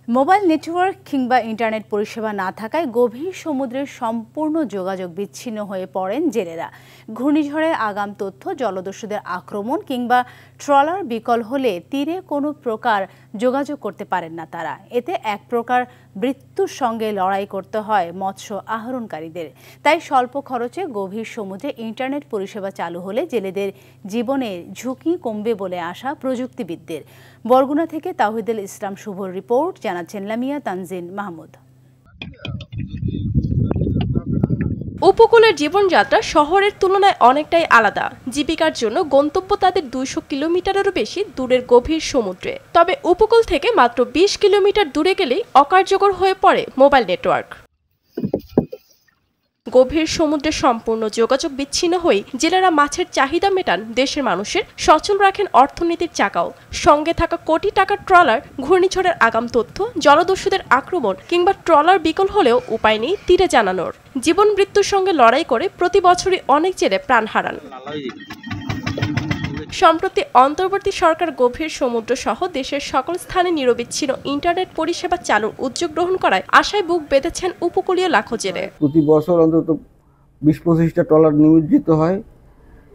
Mobile network কিংবা internet পরিষেবা না থাকায় গভীর সমুদ্রের সম্পূর্ণ যোগাযোগ বিচ্ছিন্ন হয়ে পড়েন জেলেরা। ঘূর্ণিঝড়ে আগাম তথ্য, জলদস্যুদের আক্রমণ কিংবা ট্রলার বিকল হলে তীরে কোনো প্রকার যোগাযোগ করতে পারেন না তারা। এতে এক প্রকার মৃত্যুর সঙ্গে লড়াই করতে হয় মৎস্য আহরণকারীদের। তাই স্বল্প খরচে গভীর সমুদ্রে ইন্টারনেট পরিষেবা চালু হলে জেলেদের জীবনের ঝুঁকি কমবে বলে আশা প্রযুক্তিবিদদের। বরগুনা থেকে তাওহিদুল ইসলাম শুভর রিপোর্ট, জানাচ্ছেন লামিয়া তানজিন মাহমুদ। উপকূলের জীবনযাত্রা শহরের তুলনায় অনেকটাই আলাদা। জীবিকার জন্য গন্তব্য তাদের 200 কিলোমিটারেরও বেশি দূরের গভীর সমুদ্রে। তবে উপকূল থেকে মাত্র 20 কিলোমিটার দূরে গেলেই অকার্যকর হয়ে পড়ে মোবাইল নেটওয়ার্ক। গভীর সমুদ্রে সম্পূর্ণ যোগাযোগ বিচ্ছিন্ন হয়ে জেলেরা মাছের চাহিদা মেটান, দেশের মানুষের সচল রাখেন অর্থনীতির চাকাও। সঙ্গে থাকা কোটি টাকার ট্রলার, ঘূর্ণিঝড়ের আগাম তথ্য, জলদস্যুদের আক্রমণ কিংবা ট্রলার বিকল হলেও উপায় নেই তীরে জানানোর। জীবন মৃত্যুর সঙ্গে লড়াই করে প্রতি বছরই অনেক জেলে প্রাণ হারান। সম্প্রতি অন্তর্বর্তী সরকার গভীর সমুদ্র সহ দেশের সকল স্থানে নিরবিচ্ছিন্ন ইন্টারনেট পরিষেবা চালুর উদ্যোগ গ্রহণ করায় আশায় বুক বেঁধেছেন উপকূলীয় লাখো জেলে। প্রতি বছর অন্তত 20-25টা ট্রলার নিমজ্জিত হয়,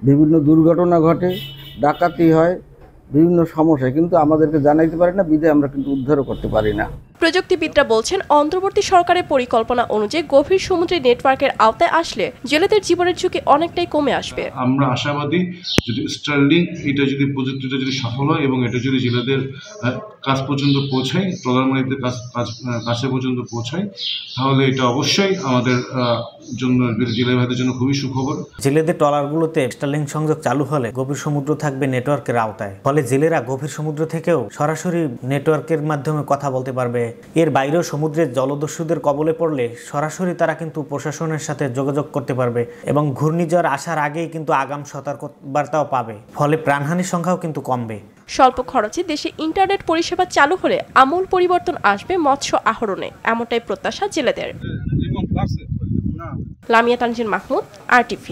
বিভিন্ন দুর্ঘটনা ঘটে, ডাকাতি হয়, বিভিন্ন সমস্যা, কিন্তু আমাদেরকে জানাইতে পারে না, বিধায় আমরা কিন্তু উদ্ধারও করতে পারি না। প্রযুক্তিবিদরা বলছেন, অন্তর্বর্তী সরকারের পরিকল্পনা অনুযায়ী গভীর সমুদ্রে নেটওয়ার্কের আওতায় আসলে জেলেদের জীবনের ঝুঁকি অনেকটাই কমে আসবে। আমরা আশাবাদী, যদি স্টারলিংক এটা যদি প্রযুক্তিটা যদি সফল হয় এবং এটা যদি জেলেদের কাছ পর্যন্ত পৌঁছায়, ট্রলার মালিকদের কাছে পর্যন্ত পৌঁছায়, তাহলে এটা অবশ্যই আমাদের জন্য, জেলে ভাইদের জন্য খুবই সুখবর। জেলেদের ট্রলারগুলোতে স্টারলিংক সংযোগ চালু হলে গভীর সমুদ্র থাকবে নেটওয়ার্কের আওতায়, ফলে জেলেরা গভীর সমুদ্র থেকেও সরাসরি নেটওয়ার্কের মাধ্যমে কথা বলতে পারবে। এর বাইরেও সমুদ্রের জলদস্যুদের কবলে পড়লে সরাসরি তারা কিন্তু প্রশাসনের সাথে যোগাযোগ করতে পারবে এবং ঘূর্ণিঝড় আসার আগেই কিন্তু আগাম সতর্কবার্তাও পাবে, ফলে প্রাণহানির সংখ্যাও কিন্তু কমবে। স্বল্প খরচে দেশে ইন্টারনেট পরিষেবা চালু হলে আমূল পরিবর্তন আসবে মৎস্য আহরণে, এমনটাই প্রত্যাশা জেলেদের। লামিয়া তানজিন মাহমুদ, RTV।